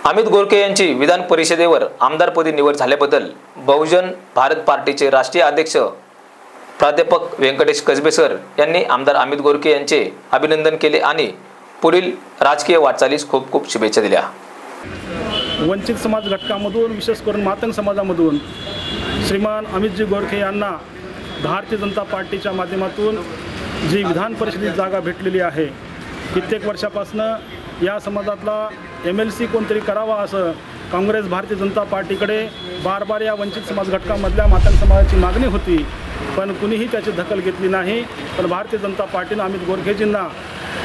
अमित गोरखे यांची विधान परिषदेवर आमदारपदी निवड झाल्याबद्दल बहुजन भारत पार्टीचे राष्ट्रीय अध्यक्ष प्राध्यापक व्यंकटेश कसबे सर यांनी आमदार अमित गोरखे यांचे अभिनंदन केले आणि पुढील राजकीय वाटचालीस खूप खूप शुभेच्छा दिल्या। वंचित समाज घटकामधून विशेष करून मातंग समाजामधून श्रीमान अमितजी गोरखे यांना भारतीय जनता पार्टीच्या माध्यमातून जी विधान परिषदेत जागा भेटलेली आहे, कित्येक वर्षापासून या समाजातला MLC कोणतरी करावा असं काँग्रेस भारतीय जनता पार्टीकडे बार या वंचित समाज घटकामधल्या मातंग समाजाची मागणी होती, पण कुणीही त्याची दखल घेतली नाही। पण भारतीय जनता पार्टीनं अमित गोरखेजींना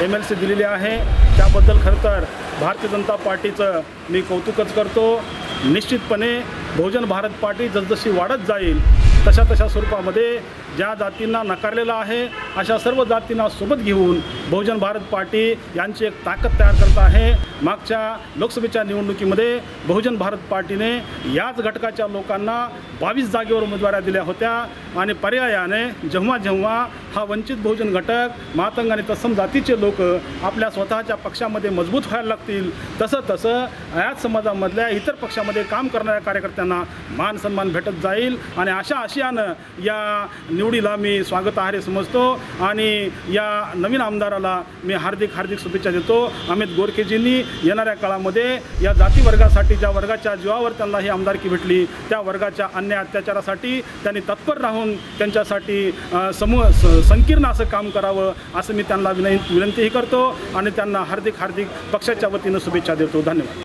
MLC दिलेली आहे, त्याबद्दल खरं तर भारतीय जनता पार्टीचं मी कौतुकच करतो। निश्चितपणे बहुजन भारत पार्टी जसजशी वाढत जाईल तशा स्वरूपामध्ये ज्या जातींना नकारलेलं आहे अशा सर्व जातींना सोबत घेऊन बहुजन भारत पार्टी यांची एक ताकद तयार करत आहे। मागच्या लोकसभेच्या निवडणुकीमध्ये बहुजन भारत पार्टीने याच घटकाच्या लोकांना 22 जागेवर उमेदवाऱ्या दिल्या होत्या आणि पर्यायाने जेव्हा हा वंचित बहुजन घटक मातंग आणि तत्सम जातीचे लोक आपल्या स्वतःच्या पक्षामध्ये मजबूत व्हायला लागतील तसं याच समाजामधल्या इतर पक्षामध्ये काम करणाऱ्या कार्यकर्त्यांना मान सन्मान भेटत जाईल आणि अशा आशयानं या निवडीला मी स्वागतार्ह समजतो आणि या नवीन आमदाराला मी हार्दिक शुभेच्छा देतो। अमित गोरखेजींनी येणाऱ्या काळामध्ये या जाती वर्गासाठी ज्या वर्गाच्या जीवावर त्यांना ही आमदारकी भेटली त्या वर्गाच्या अन्याय अत्याचारासाठी त्यांनी तत्पर राहून त्यांच्यासाठी संकीर्ण असं काम करावं असं मी त्यांना विनंतीही करतो आणि त्यांना हार्दिक पक्षाच्या वतीनं शुभेच्छा देतो। धन्यवाद।